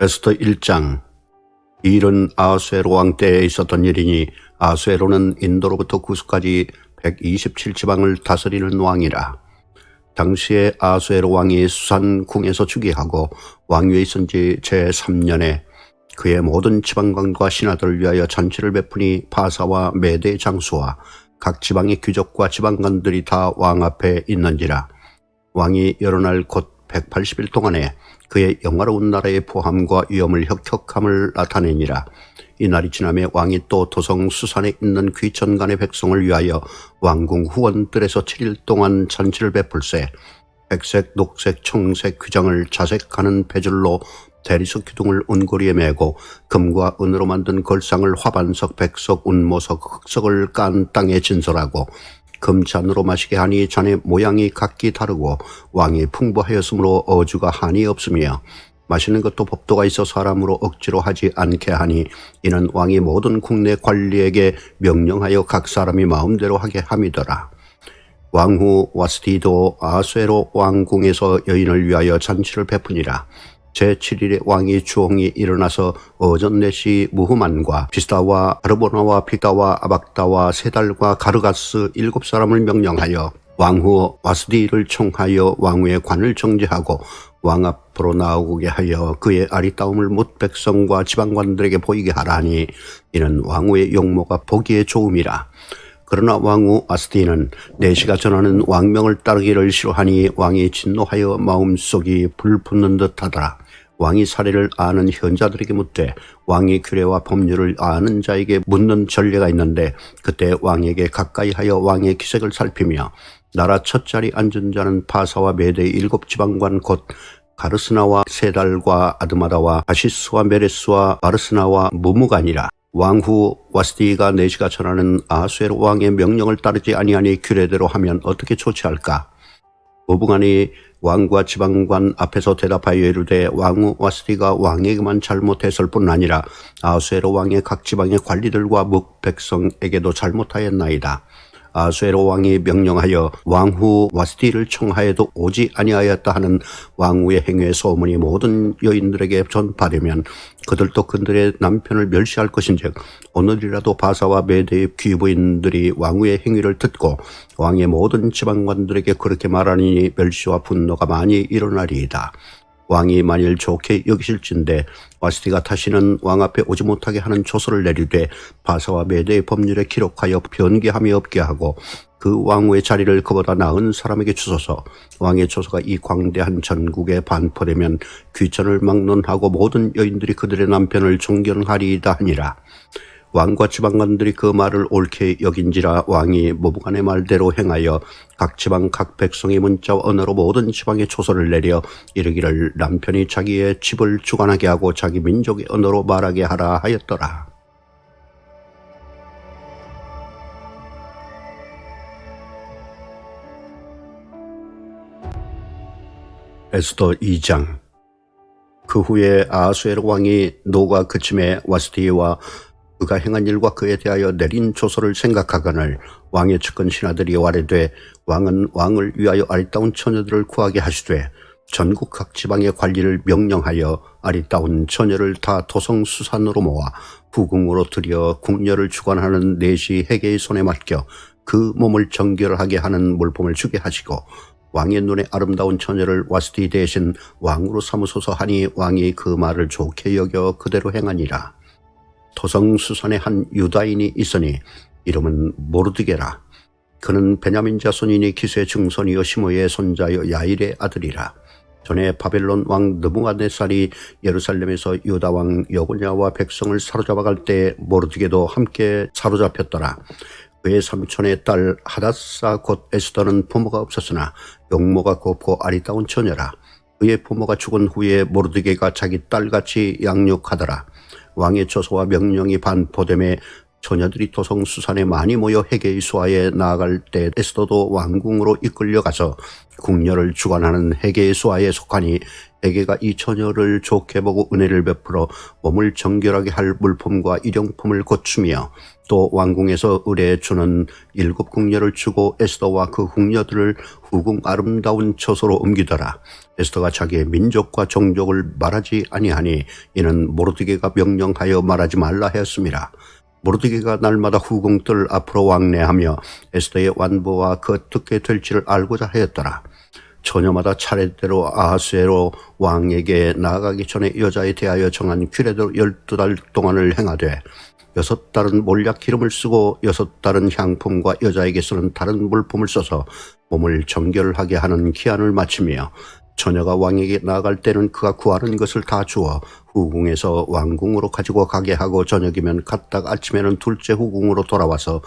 에스더 1장. 이 일은 아하수에로 왕 때에 있었던 일이니 아하수에로는 인도로부터 구스까지 127지방을 다스리는 왕이라. 당시에 아하수에로 왕이 수산 궁에서 즉위하고 왕위에 있은 지 제3년에 그의 모든 지방관과 신하들을 위하여 잔치를 베푸니 바사와 메대 장수와 각 지방의 귀족과 지방관들이 다 왕 앞에 있는지라. 왕이 여러 날 곧 180일 동안에 그의 영화로운 나라의 포함과 위엄을 혁혁함을 나타내니라. 이 날이 지나매 왕이 또 도성 수산에 있는 귀천간의 백성을 위하여 왕궁 후원들에서 7일 동안 잔치를 베풀세 백색, 녹색, 청색 규장을 자색하는 배줄로 대리석 기둥을 은고리에 메고 금과 은으로 만든 걸상을 화반석, 백석, 운모석, 흑석을 깐 땅에 진설하고 금잔으로 마시게 하니 잔의 모양이 각기 다르고 왕이 풍부하였으므로 어주가 한이 없으며 마시는 것도 법도가 있어 사람으로 억지로 하지 않게 하니 이는 왕이 모든 국내 관리에게 명령하여 각 사람이 마음대로 하게 함이더라. 왕후 와스디도 아하수에로 왕궁에서 여인을 위하여 잔치를 베푸니라. 제7일에 왕이 주홍이 일어나서 어전넷이 무후만과 비스다와 아르보나와 비다와 아박다와 세달과 가르가스 7사람을 명령하여 왕후 와스디를 청하여 왕후의 관을 정지하고 왕 앞으로 나오게 하여 그의 아리따움을 뭇 백성과 지방관들에게 보이게 하라니 이는 왕후의 용모가 보기에 좋음이라. 그러나 왕후 와스디는 내시가 전하는 왕명을 따르기를 싫어하니 왕이 진노하여 마음속이 불붙는 듯하더라. 왕이 사례를 아는 현자들에게 묻되 왕의 규례와 법률을 아는 자에게 묻는 전례가 있는데 그때 왕에게 가까이 하여 왕의 기색을 살피며 나라 첫 자리 앉은 자는 바사와 메대의 7지방관 곧 가르스나와 세달과 아드마다와 아시스와 메레스와 바르스나와 무무가니라. 왕후 와스디가 내시가 전하는 아하수에로 왕의 명령을 따르지 아니하니 규례대로 하면 어떻게 조치할까? 무무간이 왕과 지방관 앞에서 대답하여 이르되 왕후 와스디가 왕에게만 잘못했을 뿐 아니라 아하수에로 왕의 각 지방의 관리들과 묵백성에게도 잘못하였나이다. 아하수에로 왕이 명령하여 왕후 와스디를 청하여도 오지 아니하였다 하는 왕후의 행위의 소문이 모든 여인들에게 전파되면 그들도 그들의 남편을 멸시할 것인즉 오늘이라도 바사와 메대의 귀부인들이 왕후의 행위를 듣고 왕의 모든 지방관들에게 그렇게 말하니 멸시와 분노가 많이 일어나리이다. 왕이 만일 좋게 여기실진데 와스디가 다시는 왕 앞에 오지 못하게 하는 조서를 내리되 바사와 메대의 법률에 기록하여 변개함이 없게 하고 그 왕후의 자리를 그보다 나은 사람에게 주소서. 왕의 조서가 이 광대한 전국에 반포되면 귀천을 막론하고 모든 여인들이 그들의 남편을 존경하리이다 하니라. 왕과 지방관들이 그 말을 옳게 여긴지라 왕이 무무간의 말대로 행하여 각 지방 각 백성의 문자와 언어로 모든 지방에 초서를 내려 이르기를 남편이 자기의 집을 주관하게 하고 자기 민족의 언어로 말하게 하라 하였더라. 에스더 2장. 그 후에 아하수에로 왕이 노가 그침에 와스디와 그가 행한 일과 그에 대하여 내린 조서를 생각하거늘 왕의 측근 신하들이 아뢰되 왕은 왕을 위하여 아리따운 처녀들을 구하게 하시되 전국 각 지방의 관리를 명령하여 아리따운 처녀를 다 도성 수산으로 모아 후궁으로 들여 궁녀를 주관하는 내시 해계의 손에 맡겨 그 몸을 정결하게 하는 물품을 주게 하시고 왕의 눈에 아름다운 처녀를 와스디 대신 왕으로 삼으소서 하니 왕이 그 말을 좋게 여겨 그대로 행하니라. 도성 수산에 한 유다인이 있으니 이름은 모르드게라. 그는 베냐민 자손이니 기스의 증손이요 시므의 손자요 야일의 아들이라. 전에 바벨론 왕 느부갓네살이 예루살렘에서 유다 왕 여고냐와 백성을 사로잡아갈 때 모르드게도 함께 사로잡혔더라. 그의 삼촌의 딸 하닷사 곧 에스더는 부모가 없었으나 용모가 곱고 아리따운 처녀라. 그의 부모가 죽은 후에 모르드게가 자기 딸같이 양육하더라. 왕의 조서와 명령이 반포됨에 처녀들이 도성 수산에 많이 모여 해계의 수하에 나아갈 때 에스더도 왕궁으로 이끌려가서 궁녀를 주관하는 해계의 수하에 속하니 해계가 이 처녀를 좋게 보고 은혜를 베풀어 몸을 정결하게 할 물품과 일용품을 고추며 또 왕궁에서 의뢰해 주는 7 궁녀를 주고 에스더와 그 궁녀들을 후궁 아름다운 처소로 옮기더라. 에스더가 자기의 민족과 종족을 말하지 아니하니 이는 모르드게가 명령하여 말하지 말라 하였습니다. 모르드게가 날마다 후궁들 앞으로 왕래하며 에스더의 완보와 그 어떻게 될지를 알고자 하였더라. 처녀마다 차례대로 아하수에로 왕에게 나아가기 전에 여자에 대하여 정한 규례대로 12달 동안을 행하되 6달은 몰약 기름을 쓰고 6달은 향품과 여자에게 쓰는 다른 물품을 써서 몸을 정결하게 하는 기한을 마치며 처녀가 왕에게 나아갈 때는 그가 구하는 것을 다 주어 후궁에서 왕궁으로 가지고 가게 하고 저녁이면 갔다가 아침에는 둘째 후궁으로 돌아와서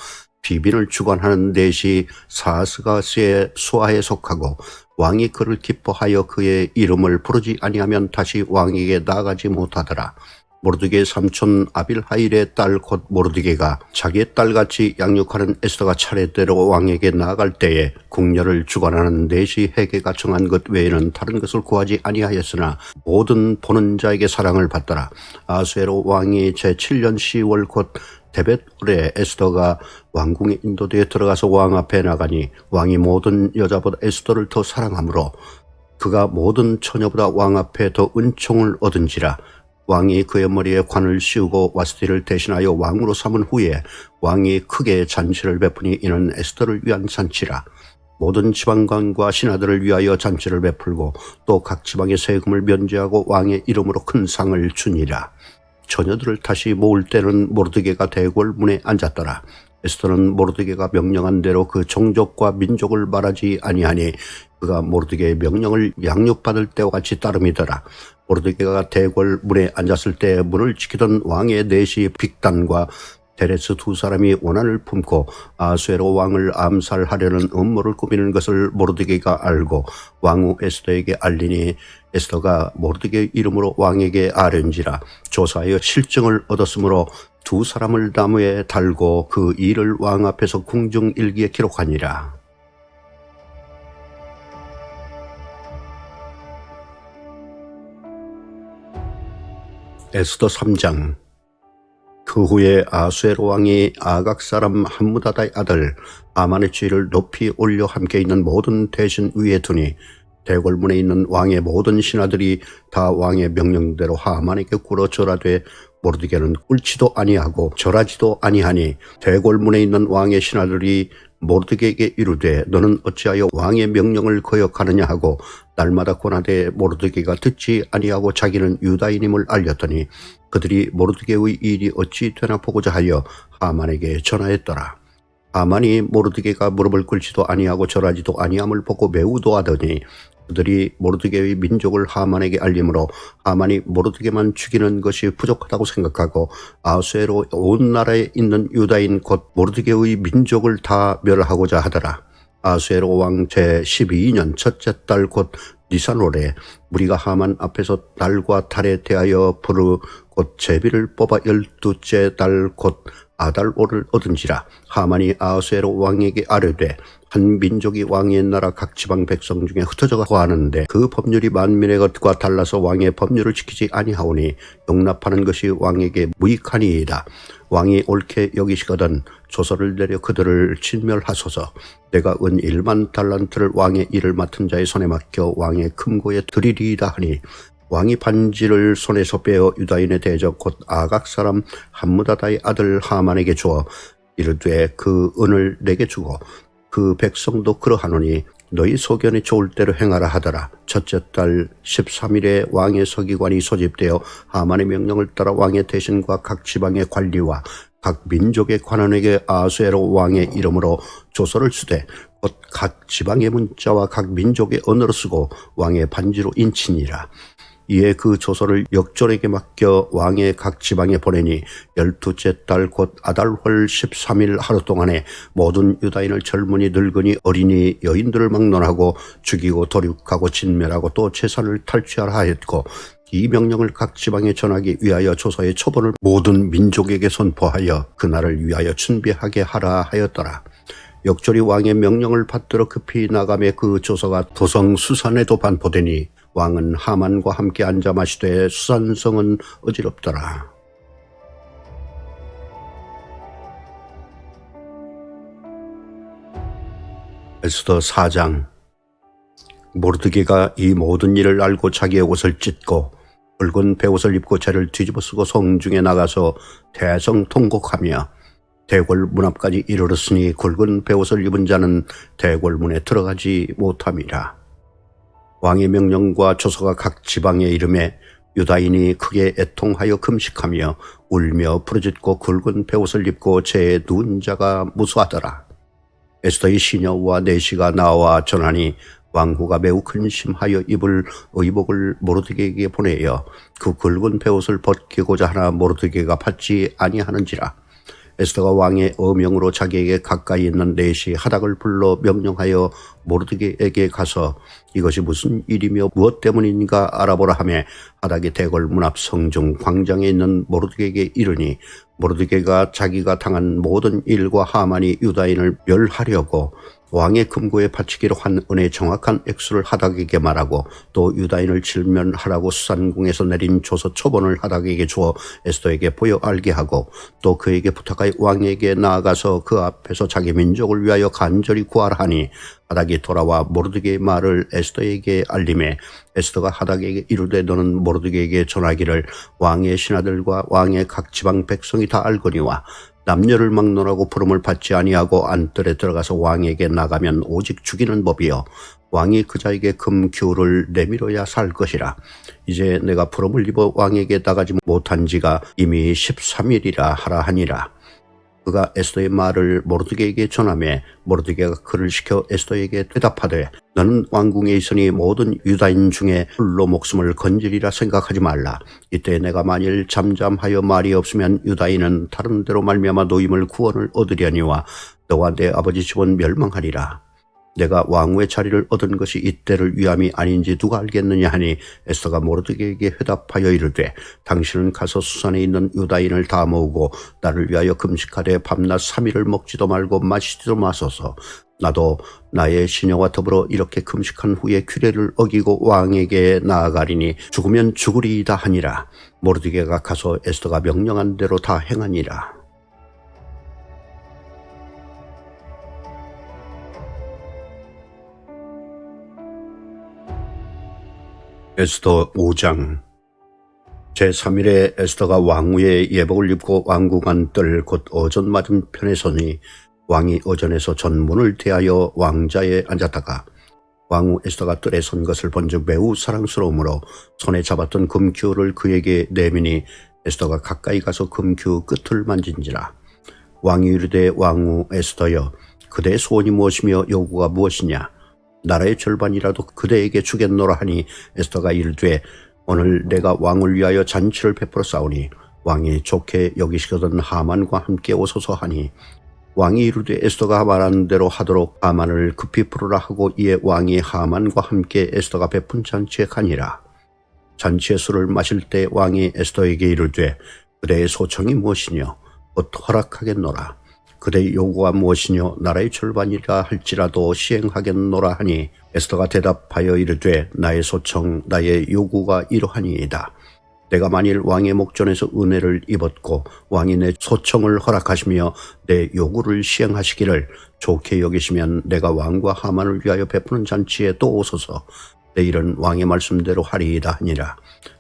비빈을 주관하는 넷이 사스가스의 수하에 속하고 왕이 그를 기뻐하여 그의 이름을 부르지 아니하면 다시 왕에게 나아가지 못하더라. 모르드게의 삼촌 아빌하일의 딸 곧 모르드게가 자기의 딸같이 양육하는 에스더가 차례대로 왕에게 나아갈 때에 궁녀를 주관하는 넷이 해계가 정한 것 외에는 다른 것을 구하지 아니하였으나 모든 보는 자에게 사랑을 받더라. 아수에로 왕이 제7년 10월 곧 데벳월에 에스더가 왕궁에 인도되어 들어가서 왕 앞에 나가니 왕이 모든 여자보다 에스더를 더 사랑하므로 그가 모든 처녀보다 왕 앞에 더 은총을 얻은지라. 왕이 그의 머리에 관을 씌우고 와스티를 대신하여 왕으로 삼은 후에 왕이 크게 잔치를 베푸니 이는 에스더를 위한 잔치라. 모든 지방관과 신하들을 위하여 잔치를 베풀고 또 각 지방의 세금을 면제하고 왕의 이름으로 큰 상을 주니라. 처녀들을 다시 모을 때는 모르드게가 대궐 문에 앉았더라. 에스더는 모르드게가 명령한 대로 그 종족과 민족을 말하지 아니하니 그가 모르드게의 명령을 양육받을 때와 같이 따름이더라. 모르드게가 대궐 문에 앉았을 때 문을 지키던 왕의 넷이 빅단과 데레스 2 사람이 원한을 품고 아수에로 왕을 암살하려는 음모를 꾸미는 것을 모르드게가 알고 왕후 에스더에게 알리니 에스더가 모르드게의 이름으로 왕에게 아뢰는지라. 조사하여 실증을 얻었으므로 2 사람을 나무에 달고 그 일을 왕 앞에서 궁중일기에 기록하니라. 에스더 3장. 그 후에 아수에로 왕이 아각 사람 함무다다의 아들 하만의 지위를 높이 올려 함께 있는 모든 대신 위에 두니 대궐문에 있는 왕의 모든 신하들이 다 왕의 명령대로 하만에게 꿇어 절하되 모르드게는 꿇지도 아니하고 절하지도 아니하니 대궐문에 있는 왕의 신하들이 모르드게에게 이르되 너는 어찌하여 왕의 명령을 거역하느냐 하고 날마다 권하되 모르드게가 듣지 아니하고 자기는 유다인임을 알렸더니 그들이 모르드게의 일이 어찌 되나 보고자 하여 하만에게 전하였더라. 하만이 모르드게가 무릎을 꿇지도 아니하고 절하지도 아니함을 보고 매우 도하더니 그들이 모르드게의 민족을 하만에게 알림으로 하만이 모르드게만 죽이는 것이 부족하다고 생각하고 아수에로 온 나라에 있는 유다인 곧 모르드게의 민족을 다 멸하고자 하더라. 아수에로 왕 제12년 첫째 달 곧 니산월에 무리가 하만 앞에서 달과 달에 대하여 부르 곧 제비를 뽑아 12째 달 곧 아달월을 얻은지라. 하만이 아수에로 왕에게 아뢰되 한 민족이 왕의 나라 각 지방 백성 중에 흩어져 거하는데 그 법률이 만민의 것과 달라서 왕의 법률을 지키지 아니하오니 용납하는 것이 왕에게 무익하니이다. 왕이 옳게 여기시거든 조서를 내려 그들을 진멸하소서. 내가 은 1만 달란트를 왕의 일을 맡은 자의 손에 맡겨 왕의 금고에 드리리이다 하니 왕이 반지를 손에서 빼어 유다인의 대적 곧 아각 사람 함무다다의 아들 하만에게 주어 이르되 그 은을 내게 주고 그 백성도 그러하노니 너희 소견이 좋을 대로 행하라 하더라. 첫째 달 13일에 왕의 서기관이 소집되어 하만의 명령을 따라 왕의 대신과 각 지방의 관리와 각 민족의 관원에게 아수에로 왕의 이름으로 조서를 쓰되 곧 각 지방의 문자와 각 민족의 언어로 쓰고 왕의 반지로 인치니라. 이에 그 조서를 역졸에게 맡겨 왕의 각 지방에 보내니 12째 달 곧 아달월 13일 하루 동안에 모든 유다인을 젊은이 늙은이 어린이 여인들을 막론하고 죽이고 도륙하고 진멸하고 또 재산을 탈취하라 하였고 이 명령을 각 지방에 전하기 위하여 조서의 초본을 모든 민족에게 선포하여 그날을 위하여 준비하게 하라 하였더라. 역졸이 왕의 명령을 받들어 급히 나가매 그 조서가 도성 수산에도 반포되니 왕은 하만과 함께 앉아 마시되 수산성은 어지럽더라. 에스더 4장. 모르드게가 이 모든 일을 알고 자기의 옷을 찢고 붉은 베옷을 입고 죄를 뒤집어 쓰고 성중에 나가서 대성통곡하며 대궐 문 앞까지 이르렀으니 굵은 베옷을 입은 자는 대궐 문에 들어가지 못함이라. 왕의 명령과 조서가 각 지방에 이름에 유다인이 크게 애통하여 금식하며 울며 부르짖고 굵은 베옷을 입고 죄에 누운 자가 무수하더라. 에스더의 시녀와 내시가 나와 전하니 왕후가 매우 근심하여 입을 의복을 모르드게에게 보내어 그 굵은 베옷을 벗기고자 하나 모르드게가 받지 아니하는지라. 에스더가 왕의 어명으로 자기에게 가까이 있는 내시 하닥을 불러 명령하여 모르드게에게 가서 이것이 무슨 일이며 무엇 때문인가 알아보라 하며 하닥이 대궐 문 앞 성중 광장에 있는 모르드게에게 이르니 모르드게가 자기가 당한 모든 일과 하만이 유다인을 멸하려고 왕의 금고에 바치기로 한 은의 정확한 액수를 하닥에게 말하고 또 유다인을 질면하라고 수산궁에서 내린 조서 초본을 하닥에게 주어 에스더에게 보여 알게 하고 또 그에게 부탁하여 왕에게 나아가서 그 앞에서 자기 민족을 위하여 간절히 구하라 하니 하닥이 돌아와 모르드게의 말을 에스더에게 알림해 에스더가 하닥에게 이르되 너는 모르드게에게 전하기를 왕의 신하들과 왕의 각 지방 백성이 다 알거니와 남녀를 막론하고 부름을 받지 아니하고 안뜰에 들어가서 왕에게 나가면 오직 죽이는 법이요 왕이 그자에게 금규를 내밀어야 살 것이라. 이제 내가 부름을 입어 왕에게 나가지 못한 지가 이미 13일이라 하라 하니라. 그가 에스더의 말을 모르드게에게 전하매 모르드게가 그를 시켜 에스더에게 대답하되 너는 왕궁에 있으니 모든 유다인 중에 홀로 목숨을 건지리라 생각하지 말라. 이때 내가 만일 잠잠하여 말이 없으면 유다인은 다른 데로 말미암아 노임을 구원을 얻으려니와 너와 내 아버지 집은 멸망하리라. 내가 왕후의 자리를 얻은 것이 이때를 위함이 아닌지 누가 알겠느냐 하니 에스더가 모르드게에게 회답하여 이르되 당신은 가서 수산에 있는 유다인을 다 모으고 나를 위하여 금식하되 밤낮 3일을 먹지도 말고 마시지도 마소서. 나도 나의 시녀와 더불어 이렇게 금식한 후에 규례를 어기고 왕에게 나아가리니 죽으면 죽으리이다 하니라. 모르드게가 가서 에스더가 명령한 대로 다 행하니라. 에스더 5장. 제3일에 에스더가 왕후의 예복을 입고 왕궁 안뜰 곧 어전 맞은편에 서니 왕이 어전에서 전문을 대하여 왕자에 앉았다가 왕후 에스더가 뜰에 선 것을 본즉 매우 사랑스러우므로 손에 잡았던 금규를 그에게 내미니 에스더가 가까이 가서 금규 끝을 만진지라. 왕이 이르되 왕후 에스더여 그대의 소원이 무엇이며 요구가 무엇이냐. 나라의 절반이라도 그대에게 주겠노라 하니 에스더가 이르되 오늘 내가 왕을 위하여 잔치를 베풀어 싸우니 왕이 좋게 여기시거든 하만과 함께 오소서 하니 왕이 이르되 에스더가 말하는 대로 하도록 하만을 급히 부르라 하고 이에 왕이 하만과 함께 에스더가 베푼 잔치에 가니라. 잔치의 술을 마실 때 왕이 에스더에게 이르되 그대의 소청이 무엇이뇨 곧 허락하겠노라. 그대의 요구가 무엇이뇨 나라의 절반이라 할지라도 시행하겠노라 하니 에스더가 대답하여 이르되 나의 소청 나의 요구가 이러하니이다. 내가 만일 왕의 목전에서 은혜를 입었고 왕이 내 소청을 허락하시며 내 요구를 시행하시기를 좋게 여기시면 내가 왕과 하만을 위하여 베푸는 잔치에 또 오소서. 내일은 왕의 말씀대로 하리이다 하니라.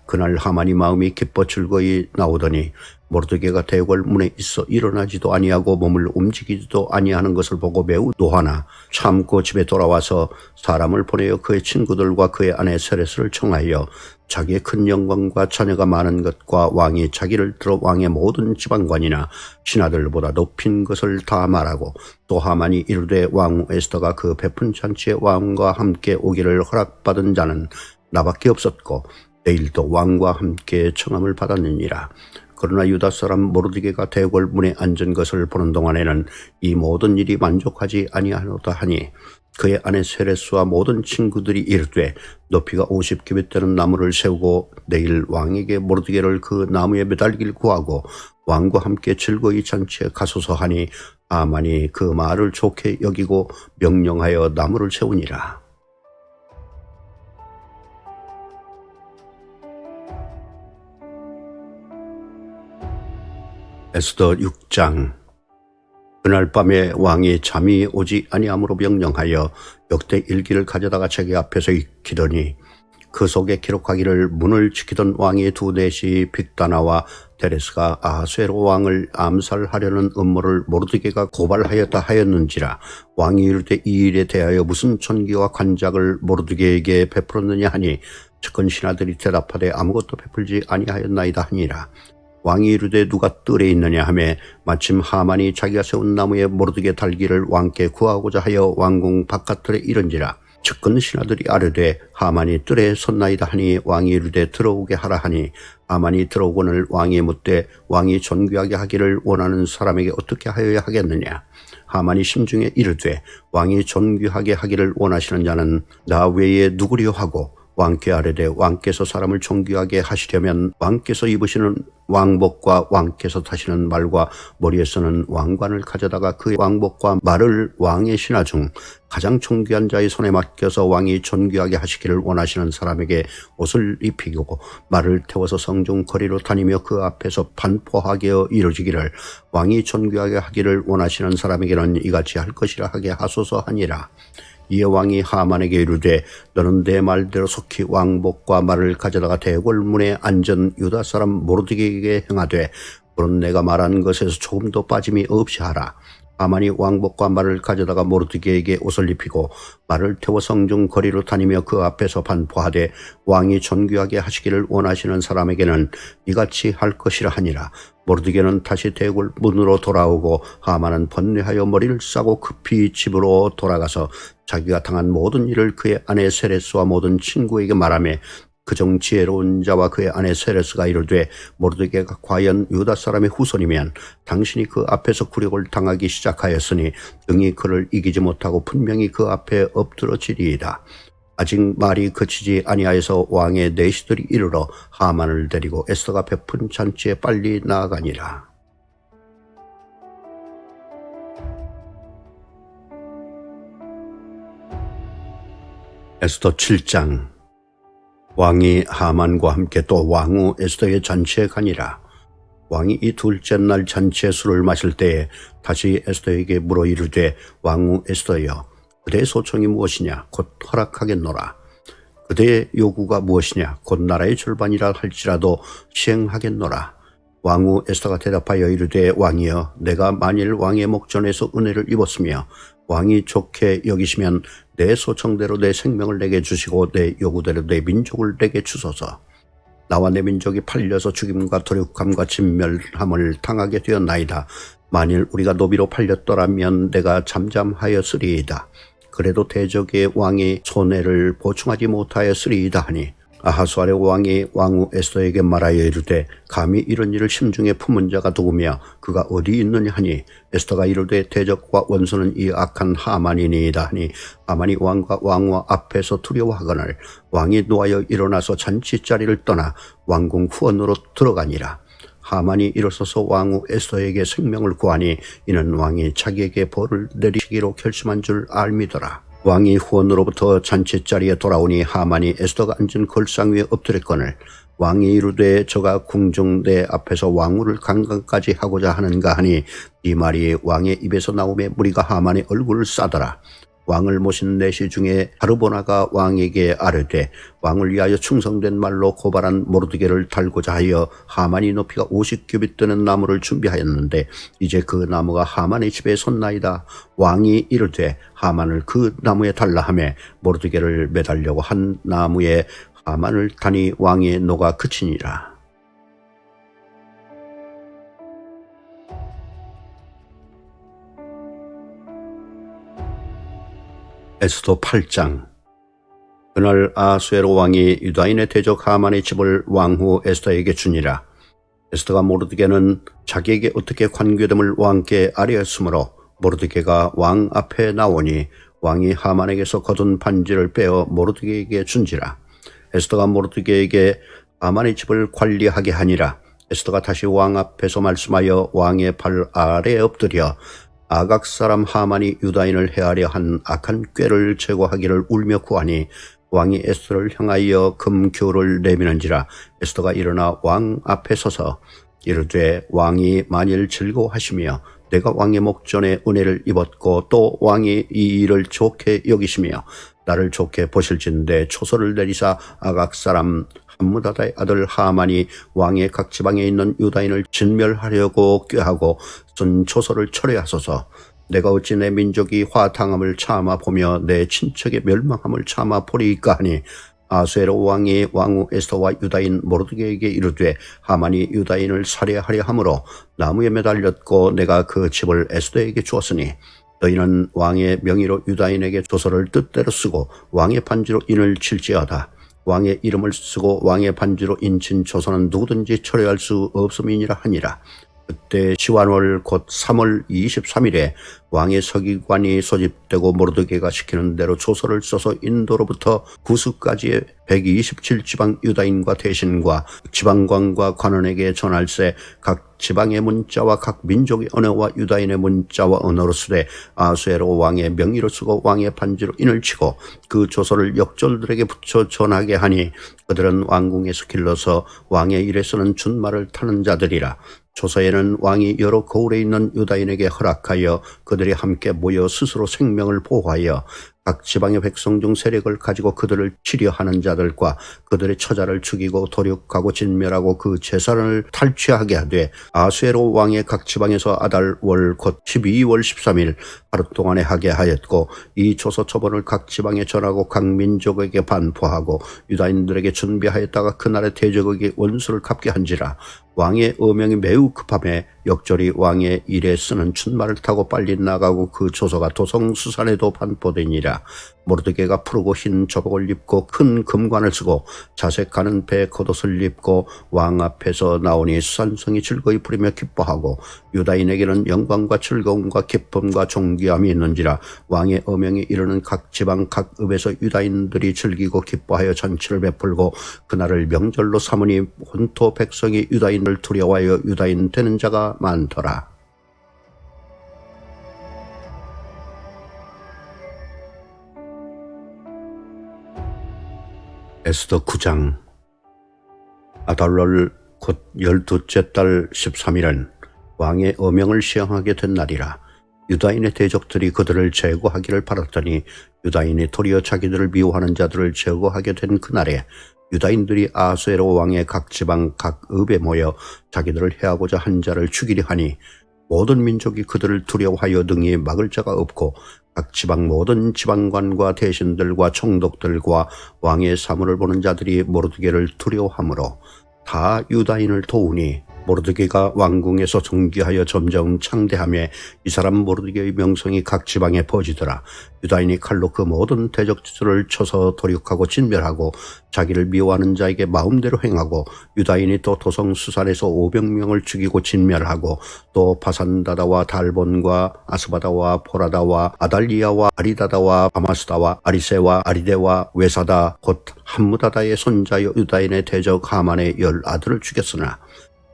그날 하만이 마음이 기뻐 즐거이 나오더니 모르드게가 대궐 문에 있어 일어나지도 아니하고 몸을 움직이지도 아니하는 것을 보고 매우 노하나 참고 집에 돌아와서 사람을 보내어 그의 친구들과 그의 아내 세레스를 청하여 자기의 큰 영광과 자녀가 많은 것과 왕이 자기를 들어 왕의 모든 지방관이나 신하들보다 높인 것을 다 말하고 또 하만이 이르되 왕후 에스더가 그 베푼 잔치에 왕과 함께 오기를 허락받은 자는 나밖에 없었고 내일도 왕과 함께 청함을 받았느니라. 그러나 유다 사람 모르드게가 대궐 문에 앉은 것을 보는 동안에는 이 모든 일이 만족하지 아니하노다 하니 그의 아내 세레스와 모든 친구들이 이르되 높이가 50규빗 되는 나무를 세우고 내일 왕에게 모르드게를 그 나무에 매달길 구하고 왕과 함께 즐거이 잔치에 가소서 하니 하만이 그 말을 좋게 여기고 명령하여 나무를 세우니라. 에스더 6장. 그날 밤에 왕이 잠이 오지 아니함으로 명령하여 역대 일기를 가져다가 자기 앞에서 익히더니 그 속에 기록하기를 문을 지키던 왕의 두 내시 빅다나와 데레스가 아하수에로 왕을 암살하려는 음모를 모르드게가 고발하였다 하였는지라. 왕이 이르되 이 일에 대하여 무슨 존귀와 관작을 모르드게에게 베풀었느냐 하니 측근 신하들이 대답하되 아무것도 베풀지 아니하였나이다 하니라. 왕이 이르되 누가 뜰에 있느냐 하며 마침 하만이 자기가 세운 나무에 모르드게 달기를 왕께 구하고자 하여 왕궁 바깥틀에 이른지라. 측근 신하들이 아뢰되 하만이 뜰에 섰나이다 하니 왕이 이르되 들어오게 하라 하니 하만이 들어오거늘 왕이 묻되 왕이 존귀하게 하기를 원하는 사람에게 어떻게 하여야 하겠느냐. 하만이 심중에 이르되 왕이 존귀하게 하기를 원하시는 자는 나 외에 누구리요 하고 왕께 아뢰되 왕께서 사람을 존귀하게 하시려면 왕께서 입으시는 왕복과 왕께서 타시는 말과 머리에 쓰는 왕관을 가져다가 그 왕복과 말을 왕의 신하 중 가장 존귀한 자의 손에 맡겨서 왕이 존귀하게 하시기를 원하시는 사람에게 옷을 입히고 말을 태워서 성중 거리로 다니며 그 앞에서 반포하게 이루어지기를 왕이 존귀하게 하기를 원하시는 사람에게는 이같이 할 것이라 하게 하소서 하니라. 이에 왕이 하만에게 이르되 너는 내 말대로 속히 왕복과 말을 가져다가 대궐문에 앉은 유다 사람 모르드게에게 행하되 그는 내가 말한 것에서 조금도 빠짐이 없이 하라. 하만이 왕복과 말을 가져다가 모르드게에게 옷을 입히고 말을 태워 성중 거리로 다니며 그 앞에서 반포하되 왕이 존귀하게 하시기를 원하시는 사람에게는 이같이 할 것이라 하니라. 모르드게는 다시 대궐 문으로 돌아오고 하만은 번뇌하여 머리를 싸고 급히 집으로 돌아가서 자기가 당한 모든 일을 그의 아내 세레스와 모든 친구에게 말하며 그중 지혜로운 자와 그의 아내 세레스가 이르되 모르드게가 과연 유다 사람의 후손이면 당신이 그 앞에서 굴욕을 당하기 시작하였으니 등이 그를 이기지 못하고 분명히 그 앞에 엎드러지리이다. 아직 말이 그치지 아니하여서 왕의 내시들이 이르러 하만을 데리고 에스더가 베푼 잔치에 빨리 나아가니라. 에스더 7장. 왕이 하만과 함께 또 왕후 에스더의 잔치에 가니라. 왕이 이 둘째 날 잔치에 술을 마실 때에 다시 에스더에게 물어 이르되 왕후 에스더여 그대의 소청이 무엇이냐 곧 허락하겠노라. 그대의 요구가 무엇이냐 곧 나라의 절반이라 할지라도 시행하겠노라. 왕후 에스더가 대답하여 이르되 왕이여 내가 만일 왕의 목전에서 은혜를 입었으며 왕이 좋게 여기시면 내 소청대로 내 생명을 내게 주시고 내 요구대로 내 민족을 내게 주소서. 나와 내 민족이 팔려서 죽임과 도륙함과 진멸함을 당하게 되었나이다. 만일 우리가 노비로 팔렸더라면 내가 잠잠하였으리이다. 그래도 대적의 왕이 손해를 보충하지 못하였으리이다 하니 아하수아레 왕이 왕후 에스더에게 말하여 이르되 감히 이런 일을 심중에 품은 자가 누구며 그가 어디 있느냐 하니 에스더가 이르되 대적과 원수는 이 악한 하만이니이다 하니 하만이 왕과 왕후 앞에서 두려워하거늘 왕이 노하여 일어나서 잔치자리를 떠나 왕궁 후원으로 들어가니라. 하만이 일어서서 왕후 에스더에게 생명을 구하니 이는 왕이 자기에게 벌을 내리시기로 결심한 줄 알미더라. 왕이 후원으로부터 잔치자리에 돌아오니 하만이 에스더가 앉은 걸상 위에 엎드렸거늘 왕이 이르되 저가 궁중 내 앞에서 왕후를 강간까지 하고자 하는가 하니 이 말이 왕의 입에서 나오매 무리가 하만의 얼굴을 싸더라. 왕을 모신 내시 중에 하르보나가 왕에게 아뢰되 왕을 위하여 충성된 말로 고발한 모르드게를 달고자 하여 하만이 높이가 50규빗 되는 나무를 준비하였는데 이제 그 나무가 하만의 집에 섰나이다. 왕이 이르되 하만을 그 나무에 달라 하며 모르드게를 매달려고 한 나무에 하만을 다니 왕의 노가 그치니라. 에스더 8장. 그날 아하수에로 왕이 유다인의 대적 하만의 집을 왕후 에스더에게 주니라. 에스더가 모르드게는 자기에게 어떻게 관계됨을 왕께 아뢰었으므로 모르드게가 왕 앞에 나오니 왕이 하만에게서 거둔 반지를 빼어 모르드게에게 준지라. 에스더가 모르드게에게 하만의 집을 관리하게 하니라. 에스더가 다시 왕 앞에서 말씀하여 왕의 발 아래에 엎드려 아각 사람 하만이 유다인을 해하려 한 악한 꾀를 제거하기를 울며 구하니 왕이 에스더를 향하여 금교를 내미는지라. 에스더가 일어나 왕 앞에 서서 이르되 왕이 만일 즐거워하시며 내가 왕의 목전에 은혜를 입었고 또 왕이 이 일을 좋게 여기시며 나를 좋게 보실진대 초소를 내리사 아각 사람 함므다다의 아들 하만이 왕의 각 지방에 있는 유다인을 진멸하려고 꾀하고 쓴 초소를 철회하소서. 내가 어찌 내 민족이 화당함을 참아 보며 내 친척의 멸망함을 참아 보리이까 하니 아수에로 왕이 왕후 에스더와 유다인 모르드게에게 이르되 하만이 유다인을 살해하려 함으로 나무에 매달렸고 내가 그 집을 에스더에게 주었으니 너희는 왕의 명의로 유다인에게 조서를 뜻대로 쓰고 왕의 반지로 인을 칠지어다. 왕의 이름을 쓰고 왕의 반지로 인친 조서는 누구든지 철회할 수 없음이니라 하니라. 그때 시완월 곧 3월 23일에 왕의 서기관이 소집되고 모르드게가 시키는 대로 조서를 써서 인도로부터 구스까지의 127지방 유다인과 대신과 지방관과 관원에게 전할세 각 지방의 문자와 각 민족의 언어와 유다인의 문자와 언어로 쓰되 아수에로 왕의 명의로 쓰고 왕의 반지로 인을 치고 그 조서를 역졸들에게 붙여 전하게 하니 그들은 왕궁에서 길러서 왕의 일에 쓰는 준말을 타는 자들이라. 조서에는 왕이 여러 거울에 있는 유다인에게 허락하여 그들이 함께 모여 스스로 생명을 보호하여 각 지방의 백성 중 세력을 가지고 그들을 치려하는 자들과 그들의 처자를 죽이고 도륙하고 진멸하고 그 재산을 탈취하게 하되 아수에로 왕의 각 지방에서 아달월 곧 12월 13일 하루 동안에 하게 하였고 이 조서 처분을 각 지방에 전하고 각 민족에게 반포하고 유다인들에게 준비하였다가 그날의 대적에게 원수를 갚게 한지라. 왕의 어명이 매우 급함에 역절이 왕의 일에 쓰는 준말을 타고 빨리 나가고 그 조서가 도성수산에도 반포되니라. 모르드게가 푸르고 흰 저복을 입고 큰 금관을 쓰고 자색하는 배 겉옷을 입고 왕 앞에서 나오니 수산성이 즐거이 부리며 기뻐하고 유다인에게는 영광과 즐거움과 기쁨과 존귀함이 있는지라. 왕의 어명이 이르는 각 지방 각 읍에서 유다인들이 즐기고 기뻐하여 잔치를 베풀고 그날을 명절로 삼으니 본토 백성이 유다인을 두려워하여 유다인 되는 자가 많더라. 에스더 9장. 아달월 곧 12째 달 13일은 왕의 어명을 시행하게 된 날이라. 유다인의 대적들이 그들을 제거하기를 바랐더니 유다인이 도리어 자기들을 미워하는 자들을 제거하게 된 그날에 유다인들이 아수에로 왕의 각 지방 각 읍에 모여 자기들을 해하고자 한 자를 죽이려 하니 모든 민족이 그들을 두려워하여 능히 막을 자가 없고 각 지방 모든 지방관과 대신들과 총독들과 왕의 사물을 보는 자들이 모르드게를 두려워하므로 다 유다인을 도우니 모르드게가 왕궁에서 존귀하여 점점 창대하며 이 사람 모르드게의 명성이 각 지방에 퍼지더라. 유다인이 칼로 그 모든 대적들을 쳐서 도륙하고 진멸하고 자기를 미워하는 자에게 마음대로 행하고 유다인이 또 도성 수산에서 500명을 죽이고 진멸하고 또 바산다다와 달본과 아스바다와 포라다와 아달리아와 아리다다와 아마스다와 아리세와 아리데와 외사다 곧 함무다다의 손자여 유다인의 대적 하만의 10아들을 죽였으나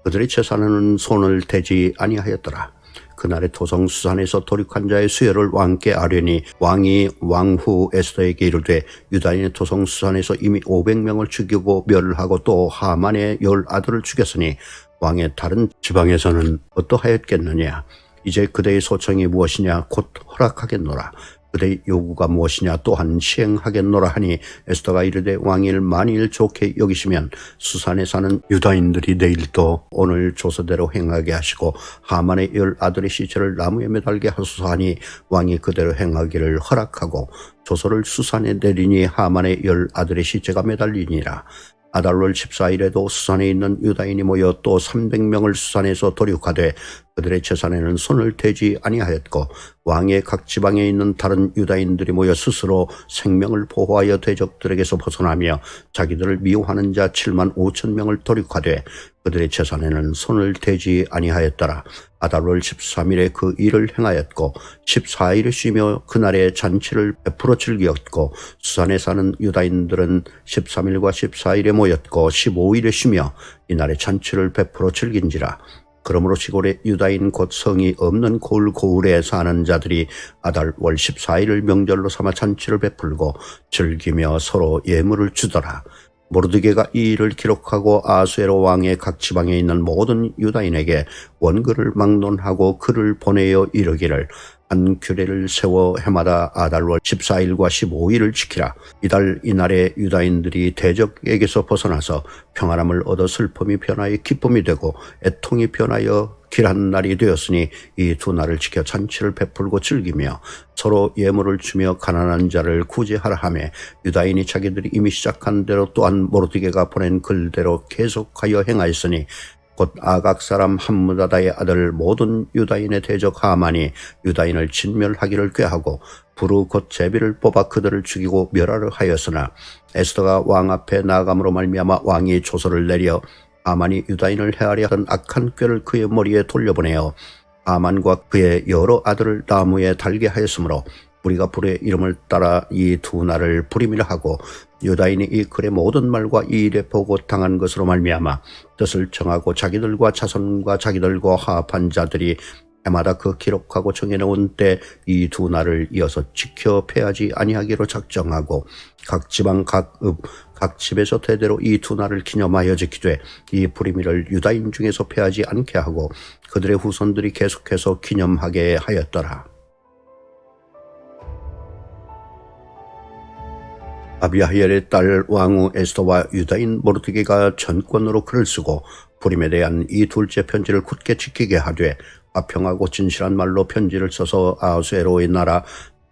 그들의 재산에는 손을 대지 아니하였더라. 그날의 도성 수산에서 도륙한 자의 수여를 왕께 아뢰니 왕이 왕후 에스더에게 이르되 유다인의 도성 수산에서 이미 500명을 죽이고 멸하고 또 하만의 10아들을 죽였으니 왕의 다른 지방에서는 어떠하였겠느냐. 이제 그대의 소청이 무엇이냐 곧 허락하겠노라. 그대의 요구가 무엇이냐 또한 시행하겠노라 하니 에스더가 이르되 왕일 만일 좋게 여기시면 수산에 사는 유다인들이 내일도 오늘 조서대로 행하게 하시고 하만의 10아들의 시체를 나무에 매달게 하소서 하니 왕이 그대로 행하기를 허락하고 조서를 수산에 내리니 하만의 10아들의 시체가 매달리니라. 아달월 14일에도 수산에 있는 유다인이 모여 또 300명을 수산에서 도륙하되 그들의 재산에는 손을 대지 아니하였고 왕의 각 지방에 있는 다른 유다인들이 모여 스스로 생명을 보호하여 대적들에게서 벗어나며 자기들을 미워하는 자 7만 5천 명을 도륙하되 그들의 재산에는 손을 대지 아니하였더라. 아달월 13일에 그 일을 행하였고 14일에 쉬며 그날에 잔치를 베풀어 즐겼고 수산에 사는 유다인들은 13일과 14일에 모였고 15일에 쉬며 이날에 잔치를 베풀어 즐긴지라. 그러므로 시골의 유다인 곧 성이 없는 고을에 사는 자들이 아달월 14일을 명절로 삼아 잔치를 베풀고 즐기며 서로 예물을 주더라. 모르드게가 이 일을 기록하고 아수에로 왕의 각 지방에 있는 모든 유다인에게 원글을 막론하고 글을 보내어 이르기를 한 규례를 세워 해마다 아달월 14일과 15일을 지키라. 이달 이날에 유다인들이 대적에게서 벗어나서 평안함을 얻어 슬픔이 변하여 기쁨이 되고 애통이 변하여 길한 날이 되었으니 이 두 날을 지켜 잔치를 베풀고 즐기며 서로 예물을 주며 가난한 자를 구제하라 하며 유다인이 자기들이 이미 시작한 대로 또한 모르드게가 보낸 글대로 계속하여 행하였으니 곧 아각 사람 함므다다의 아들 모든 유다인의 대적 하만이 유다인을 진멸하기를 꾀하고 부르 곧 제비를 뽑아 그들을 죽이고 멸하려 하였으나 에스더가 왕 앞에 나아감으로 말미암아 왕이 조서를 내려 하만이 유다인을 해하려 하던 악한 꾀를 그의 머리에 돌려보내어 하만과 그의 여러 아들을 나무에 달게 하였으므로 우리가 불의 이름을 따라 이 두 날을 불임이라 하고 유다인이 이 글의 모든 말과 이 일에 보고 당한 것으로 말미암아 뜻을 정하고 자기들과 자손과 자기들과 화합한 자들이 해마다 그 기록하고 정해놓은 때 이 두 날을 이어서 지켜 패하지 아니하기로 작정하고 각 지방 각 집에서 대대로 이 두 날을 기념하여 지키되 이 불임일을 유다인 중에서 패하지 않게 하고 그들의 후손들이 계속해서 기념하게 하였더라. 아비하일의 딸 왕후 에스더와 유다인 모르드게가 전권으로 글을 쓰고 불임에 대한 이 둘째 편지를 굳게 지키게 하되 화평하고 진실한 말로 편지를 써서 아수에로의 나라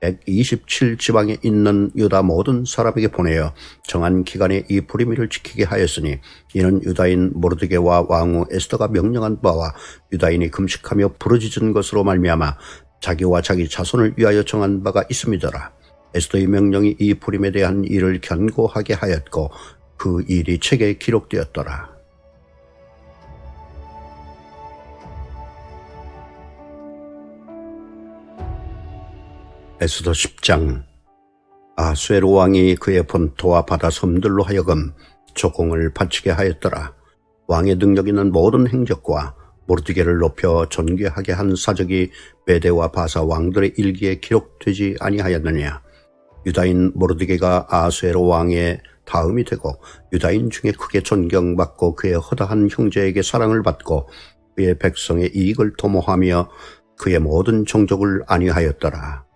127지방에 있는 유다 모든 사람에게 보내어 정한 기간에 이 불임일을 지키게 하였으니 이는 유다인 모르드게와 왕후 에스더가 명령한 바와 유다인이 금식하며 부르짖은 것으로 말미암아 자기와 자기 자손을 위하여 정한 바가 있음이더라. 에스더의 명령이 이 불임에 대한 일을 견고하게 하였고 그 일이 책에 기록되었더라. 에스더 10장. 아수에로 왕이 그의 본토와 바다 섬들로 하여금 조공을 바치게 하였더라. 왕의 능력 있는 모든 행적과 모르드게를 높여 존귀하게 한 사적이 메대와 바사 왕들의 일기에 기록되지 아니하였느냐. 유다인 모르드게가 아수에로 왕의 다음이 되고 유다인 중에 크게 존경받고 그의 허다한 형제에게 사랑을 받고 그의 백성의 이익을 도모하며 그의 모든 종족을 안위하였더라.